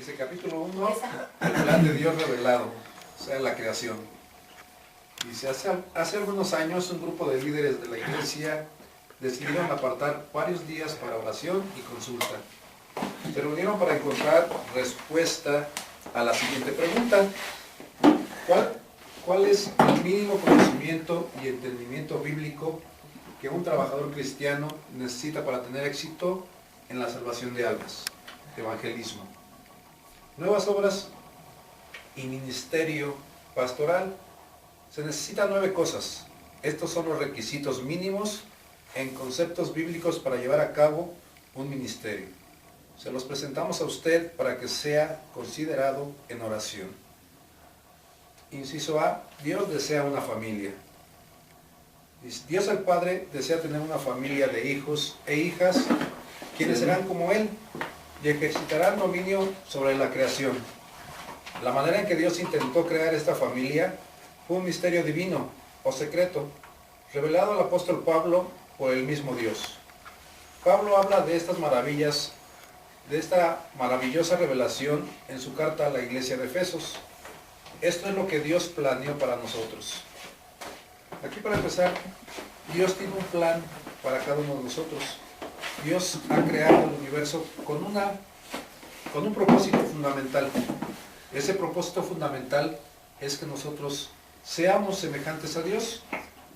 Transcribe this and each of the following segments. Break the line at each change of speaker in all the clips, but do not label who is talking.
Dice capítulo 1, el plan de Dios revelado, o sea, la creación. Dice, hace algunos años un grupo de líderes de la iglesia decidieron apartar varios días para oración y consulta. Se reunieron para encontrar respuesta a la siguiente pregunta. ¿Cuál es el mínimo conocimiento y entendimiento bíblico que un trabajador cristiano necesita para tener éxito en la salvación de almas? Evangelismo, nuevas obras y ministerio pastoral. Se necesitan 9 cosas. Estos son los requisitos mínimos en conceptos bíblicos para llevar a cabo un ministerio. Se los presentamos a usted para que sea considerado en oración. Inciso A, Dios desea una familia. Dios el Padre desea tener una familia de hijos e hijas, quienes serán como Él y ejercitarán dominio sobre la creación. La manera en que Dios intentó crear esta familia fue un misterio divino o secreto, revelado al apóstol Pablo por el mismo Dios. Pablo habla de estas maravillas, de esta maravillosa revelación en su carta a la iglesia de Efesos. Esto es lo que Dios planeó para nosotros. Aquí para empezar, Dios tiene un plan para cada uno de nosotros. Dios ha creado el universo con un propósito fundamental. Ese propósito fundamental es que nosotros seamos semejantes a Dios.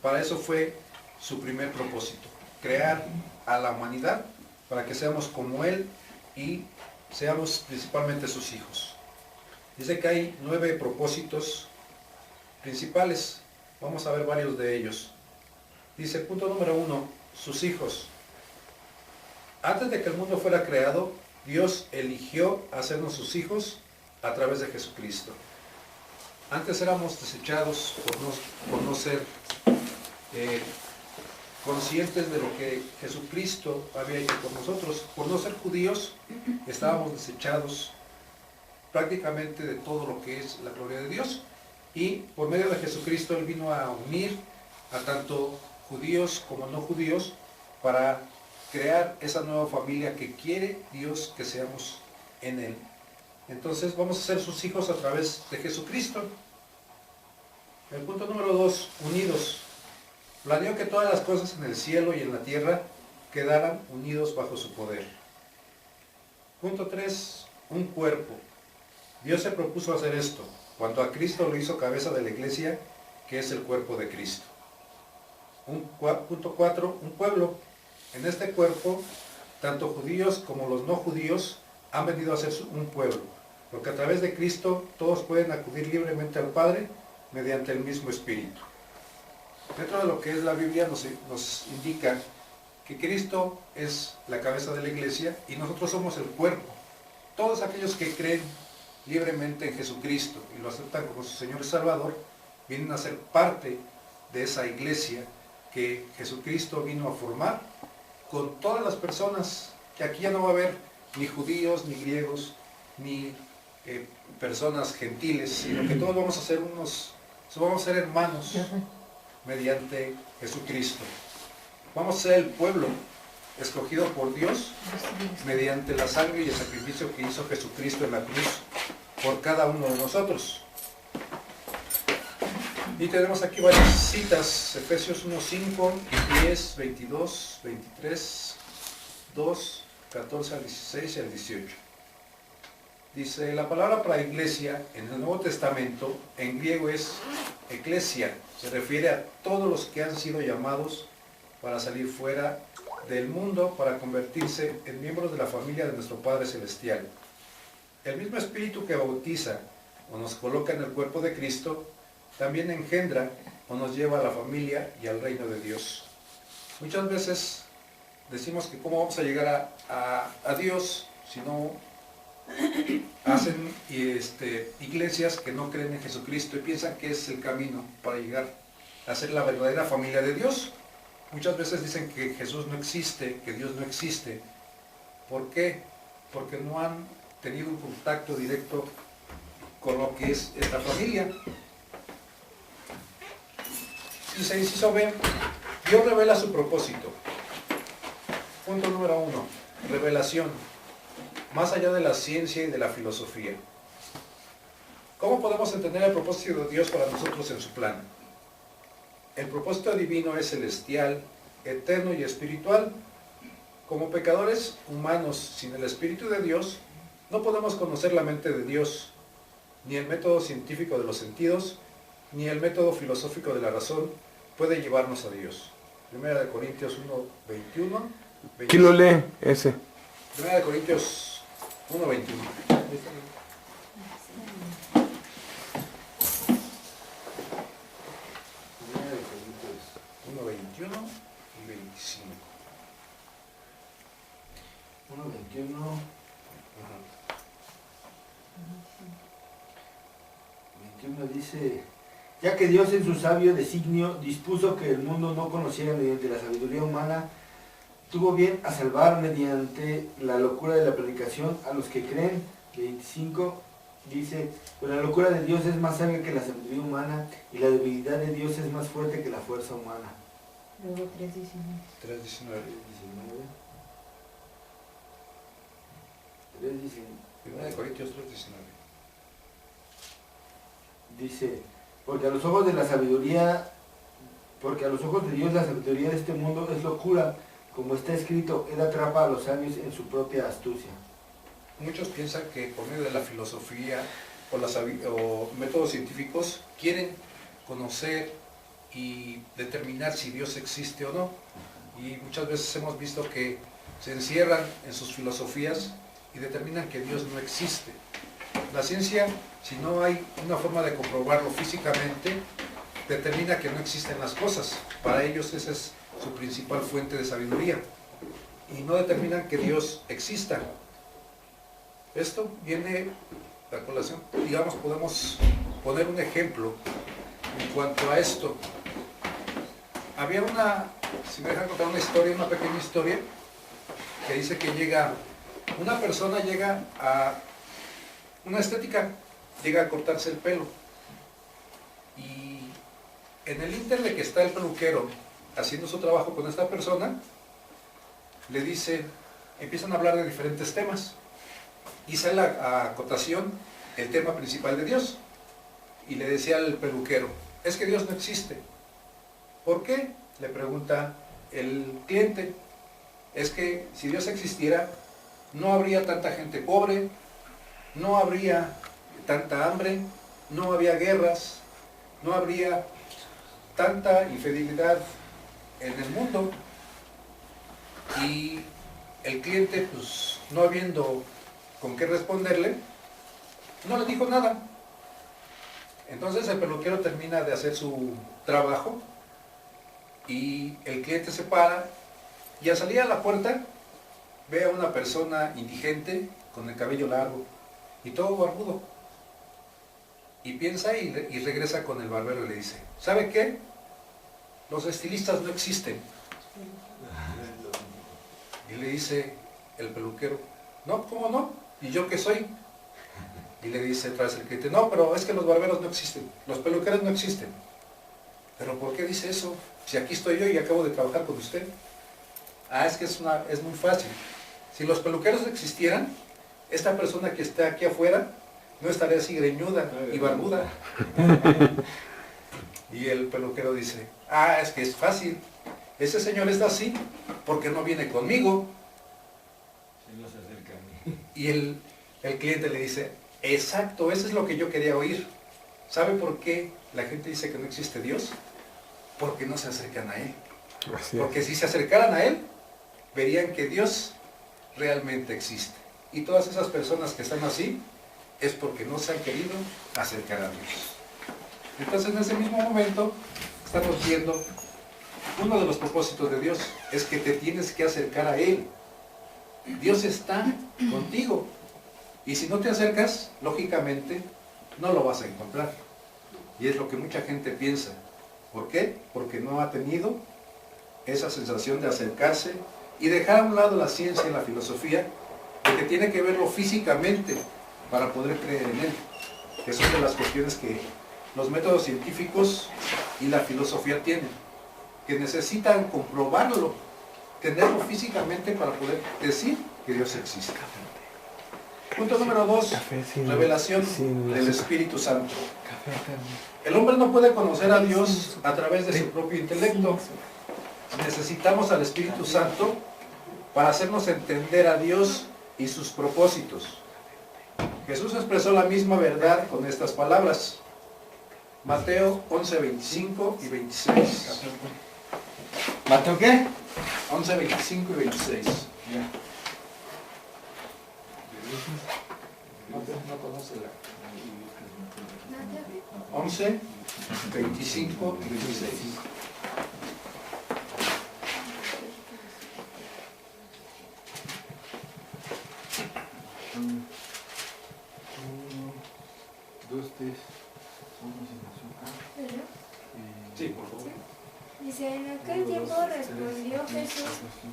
Para eso fue su primer propósito, crear a la humanidad para que seamos como Él y seamos principalmente sus hijos. Dice que hay 9 propósitos principales. Vamos a ver varios de ellos. Dice, punto número 1, sus hijos. Antes de que el mundo fuera creado, Dios eligió hacernos sus hijos a través de Jesucristo. Antes éramos desechados por no ser conscientes de lo que Jesucristo había hecho por nosotros. Por no ser judíos, estábamos desechados prácticamente de todo lo que es la gloria de Dios. Y por medio de Jesucristo Él vino a unir a tanto judíos como no judíos para crear esa nueva familia que quiere Dios que seamos en Él. Entonces vamos a ser sus hijos a través de Jesucristo. El punto número 2, unidos. Planeó que todas las cosas en el cielo y en la tierra quedaran unidos bajo su poder. Punto 3, un cuerpo. Dios se propuso hacer esto, cuando a Cristo lo hizo cabeza de la iglesia, que es el cuerpo de Cristo. Punto 4, un pueblo. En este cuerpo, tanto judíos como los no judíos han venido a ser un pueblo, porque a través de Cristo todos pueden acudir libremente al Padre mediante el mismo Espíritu. Dentro de lo que es la Biblia nos indica que Cristo es la cabeza de la iglesia y nosotros somos el cuerpo. Todos aquellos que creen libremente en Jesucristo y lo aceptan como su Señor y Salvador, vienen a ser parte de esa iglesia que Jesucristo vino a formar con todas las personas, que aquí ya no va a haber ni judíos, ni griegos, ni personas gentiles, sino que todos vamos a ser hermanos mediante Jesucristo. Vamos a ser el pueblo escogido por Dios mediante la sangre y el sacrificio que hizo Jesucristo en la cruz por cada uno de nosotros. Y tenemos aquí varias citas: Efesios 1:5, 10, 22, 23, 2, 14 al 16 y al 18. Dice, la palabra para iglesia en el Nuevo Testamento en griego es eclesia. Se refiere a todos los que han sido llamados para salir fuera del mundo, para convertirse en miembros de la familia de nuestro Padre Celestial. El mismo Espíritu que bautiza o nos coloca en el cuerpo de Cristo, también engendra o nos lleva a la familia y al reino de Dios. Muchas veces decimos que cómo vamos a llegar a Dios si no hacen iglesias que no creen en Jesucristo y piensan que es el camino para llegar a ser la verdadera familia de Dios. Muchas veces dicen que Jesús no existe, que Dios no existe. ¿Por qué? Porque no han tenido un contacto directo con lo que es esta familia. Dice, inciso B, Dios revela su propósito. Punto número 1, revelación. más allá de la ciencia y de la filosofía. ¿Cómo podemos entender el propósito de Dios para nosotros en su plan? El propósito divino es celestial, eterno y espiritual. Como pecadores humanos sin el Espíritu de Dios, no podemos conocer la mente de Dios, ni el método científico de los sentidos, ni el método filosófico de la razón puede llevarnos a Dios. 1 Corintios 1:21.
¿Quién lo lee ese?
1 Corintios 1:21. 1:21 y 25.
1:21.
Ajá.
21 dice: ya que Dios en su sabio designio dispuso que el mundo no conociera mediante la sabiduría humana, tuvo bien a salvar mediante la locura de la predicación a los que creen. 25 dice: pues la locura de Dios es más sabia que la sabiduría humana, y la debilidad de Dios es más fuerte que la fuerza humana.
Luego 3:19.
3:19. 1 Corintios 3:19.
Dice: porque a los ojos de la sabiduría, porque a los ojos de Dios la sabiduría de este mundo es locura, como está escrito: él atrapa a los sabios en su propia astucia.
Muchos piensan que por medio de la filosofía o métodos científicos quieren conocer y determinar si Dios existe o no. Y muchas veces hemos visto que se encierran en sus filosofías y determinan que Dios no existe. La ciencia, si no hay una forma de comprobarlo físicamente, determina que no existen las cosas. Para ellos esa es su principal fuente de sabiduría. Y no determinan que Dios exista. Esto viene a colación, digamos, podemos poner un ejemplo en cuanto a esto. Había si me dejan contar una pequeña historia, que dice que una persona llega a una estética, llega a cortarse el pelo. Y en el ínter de que está el peluquero haciendo su trabajo con esta persona, empiezan a hablar de diferentes temas. Y sale a cotación el tema principal de Dios. Y le decía al peluquero: es que Dios no existe. ¿Por qué? Le pregunta el cliente. Es que si Dios existiera, no habría tanta gente pobre, no habría tanta hambre, no habría guerras, no habría tanta infidelidad en el mundo. Y el cliente, pues no habiendo con qué responderle, no le dijo nada. Entonces el peluquero termina de hacer su trabajo y el cliente se para y al salir a la puerta ve a una persona indigente con el cabello largo y todo barbudo. Y piensa y regresa con el barbero y le dice: ¿sabe qué? Los estilistas no existen. Y le dice el peluquero: no, ¿cómo no? ¿Y yo qué soy? Y le dice tras el cliente: no, pero es que los barberos no existen, los peluqueros no existen. ¿Pero por qué dice eso? Si aquí estoy yo y acabo de trabajar con usted. Es que es muy fácil. Si los peluqueros existieran, esta persona que está aquí afuera no estaría así greñuda y barbuda. Y el peluquero dice: es que es fácil. Ese señor está así porque no viene conmigo.
No se acerca a mí.
Y el cliente le dice: exacto, eso es lo que yo quería oír. ¿Sabe por qué la gente dice que no existe Dios? Porque no se acercan a Él. Porque si se acercaran a Él, verían que Dios realmente existe. Y todas esas personas que están así, es porque no se han querido acercar a Dios. Entonces, en ese mismo momento, estamos viendo uno de los propósitos de Dios, es que te tienes que acercar a Él. Dios está contigo. Y si no te acercas, lógicamente, no lo vas a encontrar. Y es lo que mucha gente piensa. ¿Por qué? Porque no ha tenido esa sensación de acercarse y dejar a un lado la ciencia y la filosofía, de que tiene que verlo físicamente para poder creer en Él. Que son de las cuestiones que los métodos científicos y la filosofía tienen, que necesitan comprobarlo, tenerlo físicamente para poder decir que Dios existe. Punto número 2,
Café sin-
revelación
sin
del
azúcar.
Espíritu Santo.
Café también.
El hombre no puede conocer a Dios a través de su propio intelecto. Necesitamos al Espíritu Santo para hacernos entender a Dios y sus propósitos. Jesús expresó la misma verdad con estas palabras. Mateo 11, 25 y 26.
¿Mateo qué?
11, 25 y 26. No conoce la 11, 25 y 26.
Dos, tres. Uno sin azúcar.
Sí, por favor.
Dice, en aquel tiempo respondió Jesús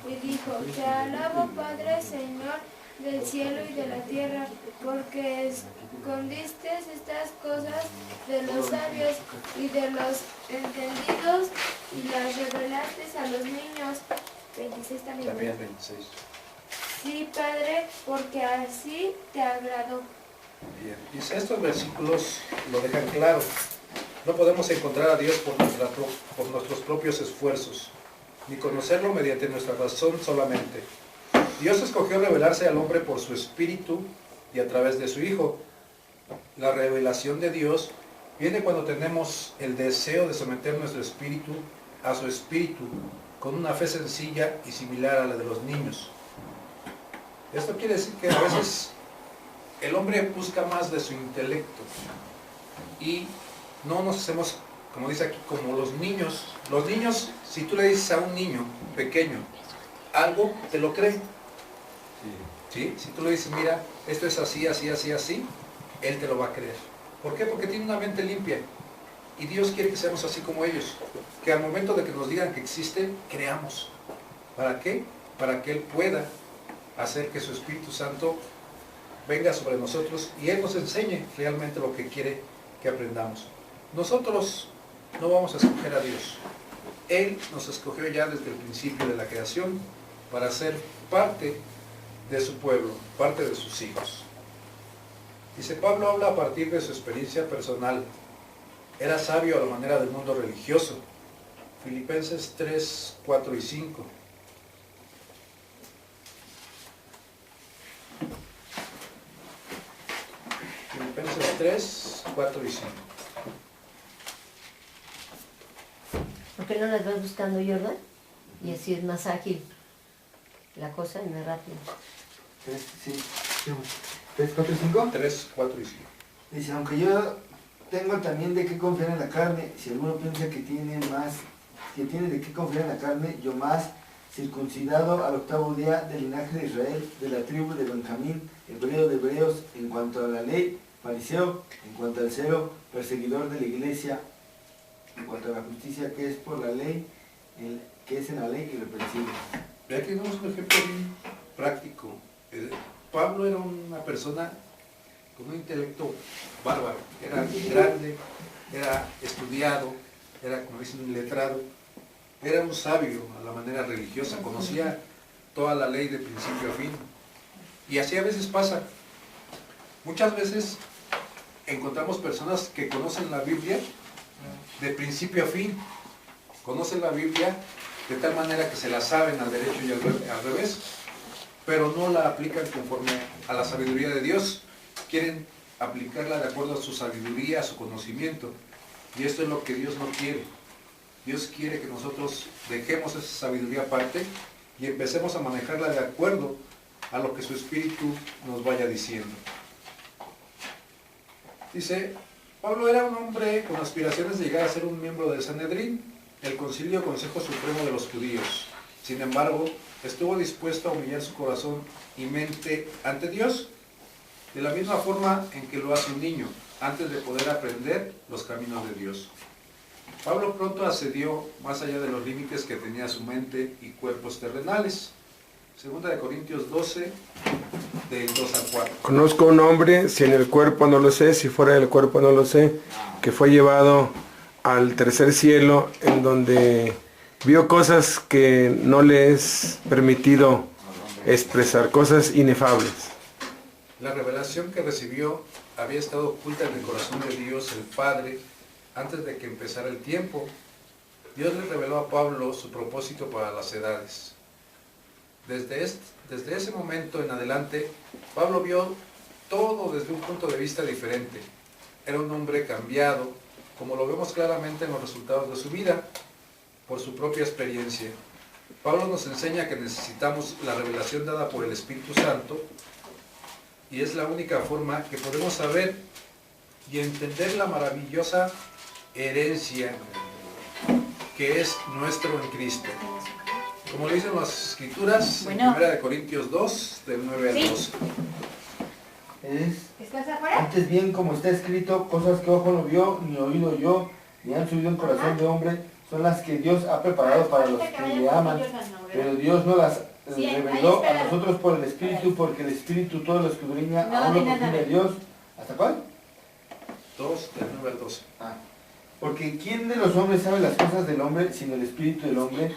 y dijo, te alabo Padre, Señor del cielo y de la tierra, porque escondiste estas cosas de los sabios y de los entendidos y las revelaste a los niños. 26 también.
También 26.
Sí, Padre, porque así te agradó.
Bien. Dice, estos versículos lo dejan claro. No podemos encontrar a Dios por nuestros propios esfuerzos, ni conocerlo mediante nuestra razón solamente. Dios escogió revelarse al hombre por su Espíritu y a través de su Hijo. La revelación de Dios viene cuando tenemos el deseo de someter nuestro espíritu a su Espíritu, con una fe sencilla y similar a la de los niños. Esto quiere decir que a veces el hombre busca más de su intelecto y no nos hacemos, como dice aquí, como los niños. Los niños, si tú le dices a un niño pequeño algo, te lo cree. ¿Sí? Si tú le dices, mira, esto es así, así, así, así, él te lo va a creer. ¿Por qué? Porque tiene una mente limpia. Y Dios quiere que seamos así como ellos. Que al momento de que nos digan que existe, creamos. ¿Para qué? Para que Él pueda hacer que su Espíritu Santo venga sobre nosotros y Él nos enseñe realmente lo que quiere que aprendamos. Nosotros no vamos a escoger a Dios. Él nos escogió ya desde el principio de la creación para ser parte de su pueblo, parte de sus hijos. Dice, Pablo habla a partir de su experiencia personal. Era sabio a la manera del mundo religioso. Filipenses 3, 4 y 5. Filipenses 3, 4 y 5.
¿Por qué no las vas buscando, Jordan? Y así es más ágil la cosa y más rápido.
Tres, sí. ¿Tres, cuatro, cinco?
3, 4 y 5.
Dice, aunque yo tengo también de qué confiar en la carne, si alguno piensa que tiene de qué confiar en la carne, yo más, circuncidado al 8º día del linaje de Israel, de la tribu de Benjamín, hebreo de hebreos, en cuanto a la ley, fariseo, en cuanto al celo, perseguidor de la iglesia, en cuanto a la justicia que es por la ley, que es en la ley irreprensible.
Ve aquí tenemos un ejemplo bien práctico. Pablo era una persona con un intelecto bárbaro, era grande, era estudiado, era, como dicen, un letrado, era un sabio a la manera religiosa, conocía toda la ley de principio a fin. Y así a veces pasa. Muchas veces encontramos personas que conocen la Biblia de principio a fin, conocen la Biblia de tal manera que se la saben al derecho y al revés, pero no la aplican conforme a la sabiduría de Dios. Quieren aplicarla de acuerdo a su sabiduría, a su conocimiento. Y esto es lo que Dios no quiere. Dios quiere que nosotros dejemos esa sabiduría aparte y empecemos a manejarla de acuerdo a lo que su Espíritu nos vaya diciendo. Dice, Pablo era un hombre con aspiraciones de llegar a ser un miembro del Sanedrín, el Concilio Consejo Supremo de los Judíos. Sin embargo, estuvo dispuesto a humillar su corazón y mente ante Dios, de la misma forma en que lo hace un niño, antes de poder aprender los caminos de Dios. Pablo pronto ascendió más allá de los límites que tenía su mente y cuerpos terrenales. 2 Corintios 12, del 2 al 4.
Conozco un hombre, si en el cuerpo no lo sé, si fuera del cuerpo no lo sé, que fue llevado al tercer cielo, en donde vio cosas que no le es permitido expresar, cosas inefables.
La revelación que recibió había estado oculta en el corazón de Dios el Padre antes de que empezara el tiempo. Dios le reveló a Pablo su propósito para las edades. Desde ese momento en adelante, Pablo vio todo desde un punto de vista diferente. Era un hombre cambiado, como lo vemos claramente en los resultados de su vida, por su propia experiencia. Pablo nos enseña que necesitamos la revelación dada por el Espíritu Santo, y es la única forma que podemos saber y entender la maravillosa herencia que es nuestro en Cristo. Como lo dicen las Escrituras, en 1 Corintios 2, del 9 al 12.
¿Estás afuera?
Antes bien, como está escrito, cosas que ojo no vio, ni oído yo, ni han subido en corazón de hombre, son las que Dios ha preparado para los que le aman. Pero Dios no las reveló a nosotros por el Espíritu, porque el Espíritu todo lo escudriña, aún lo profundo de Dios. ¿Hasta cuál?
2, del 9 al 12.
Porque ¿quién de los hombres sabe las cosas del hombre, sino el Espíritu del hombre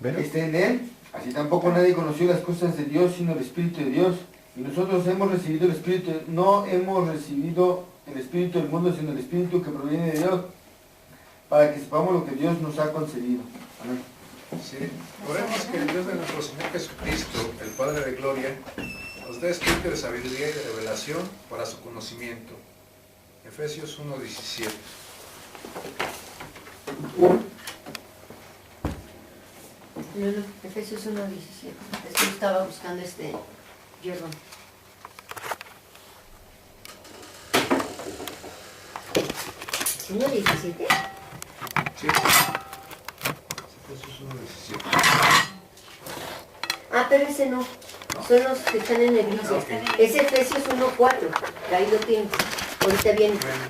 que esté en él? Así tampoco nadie conoció las cosas de Dios, sino el Espíritu de Dios. Y nosotros hemos recibido el Espíritu, no hemos recibido el Espíritu del mundo, sino el Espíritu que proviene de Dios, para que sepamos lo que Dios nos ha concedido. Amén.
Sí, oremos que el Dios de nuestro Señor Jesucristo, el Padre de Gloria, nos dé espíritu de sabiduría y de revelación para su conocimiento. Efesios 1:17.
No, Efesios 1:17. Es que yo estaba buscando Jordan. ¿1:17?
Sí. Efesios 1:17.
Pero ese no. Son los que están en negrita. Es Efesios 1:4. Ahí lo tienes. Ahorita viene.
Bueno,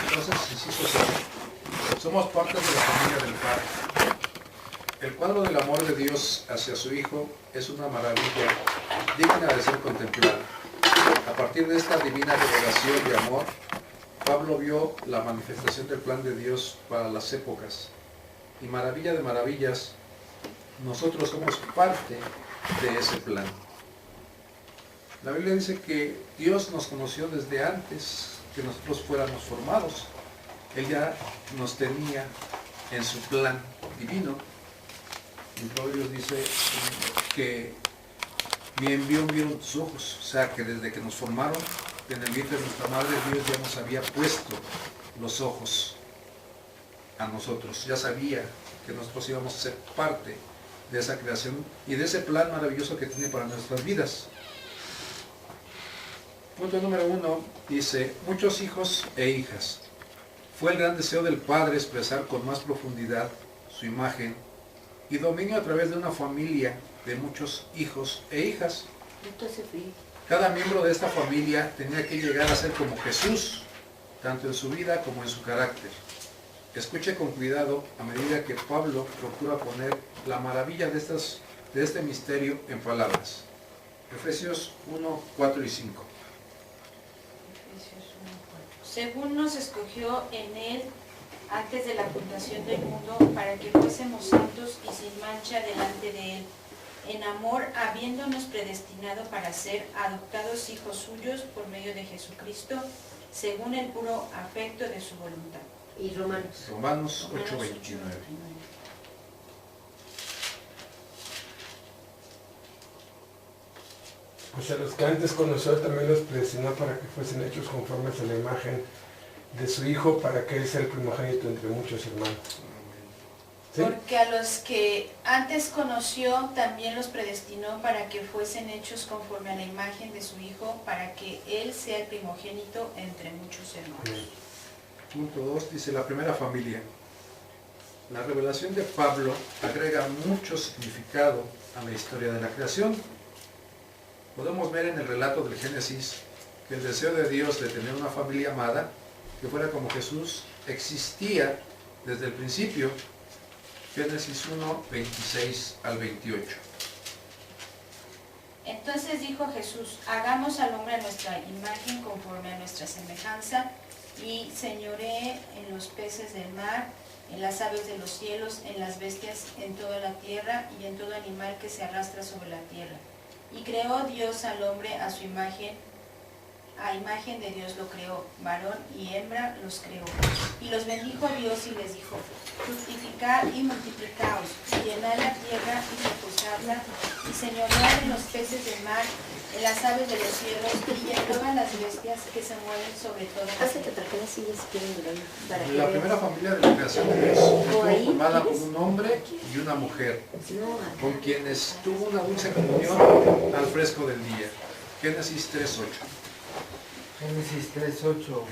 entonces, inciso 7. Somos parte de la familia del Padre. El cuadro del amor de Dios hacia su Hijo es una maravilla digna de ser contemplada. A partir de esta divina revelación de amor, Pablo vio la manifestación del plan de Dios para las épocas. Y maravilla de maravillas, nosotros somos parte de ese plan. La Biblia dice que Dios nos conoció desde antes que nosotros fuéramos formados. Él ya nos tenía en su plan divino. En Proverbios dice que bien vieron tus ojos, o sea que desde que nos formaron en el vientre de nuestra madre, Dios ya nos había puesto los ojos a nosotros, ya sabía que nosotros íbamos a ser parte de esa creación y de ese plan maravilloso que tiene para nuestras vidas. Punto número 1 dice, muchos hijos e hijas. Fue el gran deseo del Padre expresar con más profundidad su imagen y dominio a través de una familia de muchos hijos e hijas. Cada miembro de esta familia tenía que llegar a ser como Jesús, tanto en su vida como en su carácter. Escuche con cuidado a medida que Pablo procura poner la maravilla de este misterio en palabras. Efesios 1, 4 y 5.
Según nos escogió en él antes de la fundación del mundo, para que fuésemos santos y sin mancha delante de él, en amor, habiéndonos predestinado para ser adoptados hijos suyos por medio de Jesucristo, según el puro afecto de su voluntad.
Y
Romanos 8:29.
Pues a los que antes conoció también los predestinó para que fuesen hechos conformes a la imagen de su Hijo, para que él sea el primogénito entre muchos hermanos. ¿Sí?
Porque a los que antes conoció también los predestinó para que fuesen hechos conforme a la imagen de su Hijo, para que él sea el primogénito entre muchos hermanos.
Punto 2 dice la primera familia. La revelación de Pablo agrega mucho significado a la historia de la creación. Podemos ver en el relato del Génesis que el deseo de Dios de tener una familia amada, que fuera como Jesús, existía desde el principio. Génesis 1, 26 al 28.
Entonces dijo Jesús, hagamos al hombre a nuestra imagen conforme a nuestra semejanza, y señoree en los peces del mar, en las aves de los cielos, en las bestias, en toda la tierra y en todo animal que se arrastra sobre la tierra. Y creó Dios al hombre a su imagen, a imagen de Dios lo creó, varón y hembra los creó. Y los bendijo Dios y les dijo, fructificad y multiplicaos, y llenad la tierra y reposadla, y señoread en los peces del mar, en las aves de los cielos, y en todas las bestias que se mueven sobre toda la
Pásate
tierra.
para que las sillas si quieren durar, para que
La
veas.
primera familia de la creación de Dios estuvo
ahí,
formada por
¿quieres?
un hombre y una mujer,
No, acá.
con quienes tuvo una dulce comunión al fresco del día. Génesis 3:8.
Génesis 3:8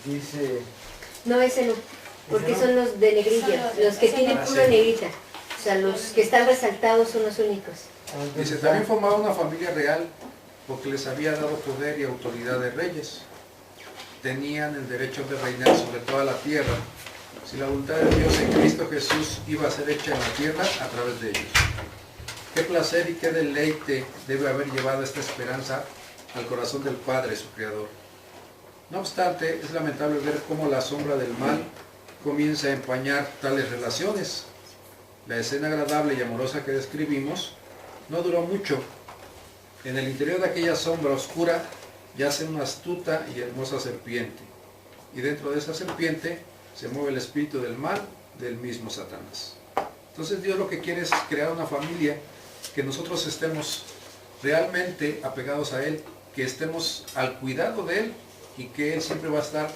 dice,
No, ese no, porque son los de negrilla, los que tienen pura negrita. O sea, los que están resaltados son los únicos.
Dice, también formaba una familia real porque les había dado poder y autoridad de reyes. Tenían el derecho de reinar sobre toda la tierra, si la voluntad de Dios en Cristo Jesús iba a ser hecha en la tierra a través de ellos. Qué placer y qué deleite debe haber llevado esta esperanza al corazón del Padre, su Creador. No obstante, es lamentable ver cómo la sombra del mal comienza a empañar tales relaciones. La escena agradable y amorosa que describimos no duró mucho. En el interior de aquella sombra oscura yace una astuta y hermosa serpiente, y dentro de esa serpiente se mueve el espíritu del mal del mismo Satanás. Entonces Dios lo que quiere es crear una familia, que nosotros estemos realmente apegados a Él, que estemos al cuidado de Él, y que Él siempre va a estar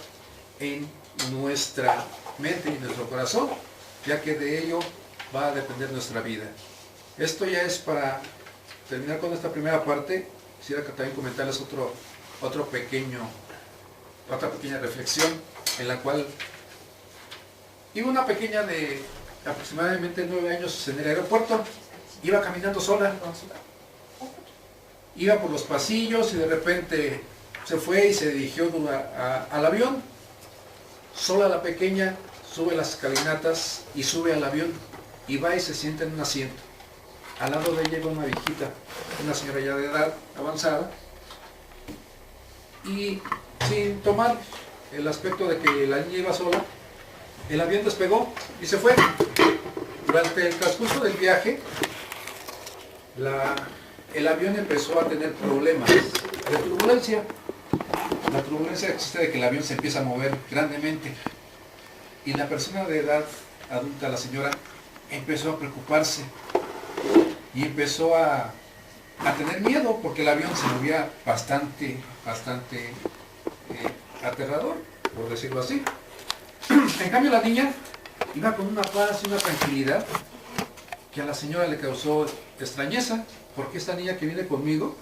en nuestra mente y nuestro corazón, ya que de ello va a depender nuestra vida. Esto ya es para terminar con esta primera parte. Quisiera que también comentarles otra pequeña reflexión, en la cual iba una pequeña de aproximadamente 9 años en el aeropuerto, iba caminando sola, iba por los pasillos y de repente se fue y se dirigió al avión. Sola la pequeña, sube las escalinatas y sube al avión y va y se sienta en un asiento. Al lado de ella iba una viejita, una señora ya de edad avanzada, y sin tomar el aspecto de que la niña iba sola, el avión despegó y se fue. Durante el transcurso del viaje, el avión empezó a tener problemas de turbulencia. La turbulencia existe de que el avión se empieza a mover grandemente, y la persona de edad adulta, la señora, empezó a preocuparse y empezó a tener miedo porque el avión se movía bastante aterrador, por decirlo así. En cambio la niña iba con una paz y una tranquilidad que a la señora le causó extrañeza, porque esta niña que viene conmigo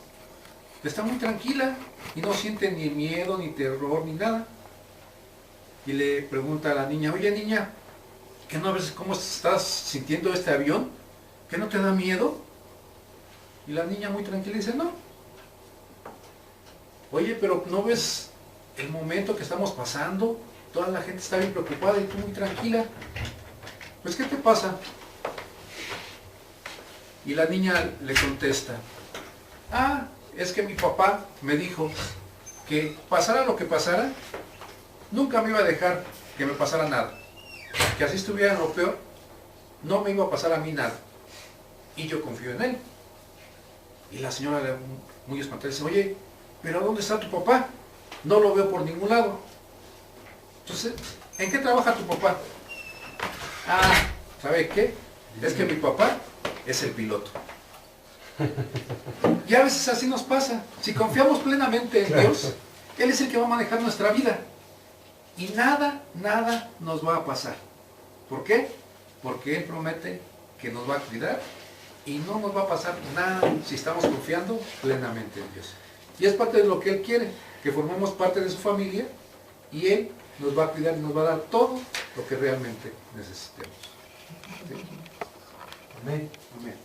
está muy tranquila y no siente ni miedo, ni terror, ni nada. Y le pregunta a la niña, oye niña, ¿qué no ves cómo estás sintiendo este avión? ¿Qué no te da miedo? Y la niña muy tranquila dice, no. Oye, pero ¿no ves el momento que estamos pasando? Toda la gente está bien preocupada y tú muy tranquila. Pues, ¿qué te pasa? Y la niña le contesta, es que mi papá me dijo que pasara lo que pasara, nunca me iba a dejar que me pasara nada. Que así estuviera en lo peor, no me iba a pasar a mí nada. Y yo confío en él. Y la señora, muy espantada, dice, oye, ¿pero dónde está tu papá? No lo veo por ningún lado. Entonces, ¿en qué trabaja tu papá? ¿Sabe qué? Es que mi papá es el piloto. Y a veces así nos pasa. Si confiamos plenamente en Dios, Él es el que va a manejar nuestra vida. Y nada nos va a pasar. ¿Por qué? Porque Él promete que nos va a cuidar y no nos va a pasar nada si estamos confiando plenamente en Dios. Y es parte de lo que Él quiere, que formemos parte de su familia, y Él nos va a cuidar y nos va a dar todo lo que realmente necesitemos. ¿Sí?
amén.
Amén.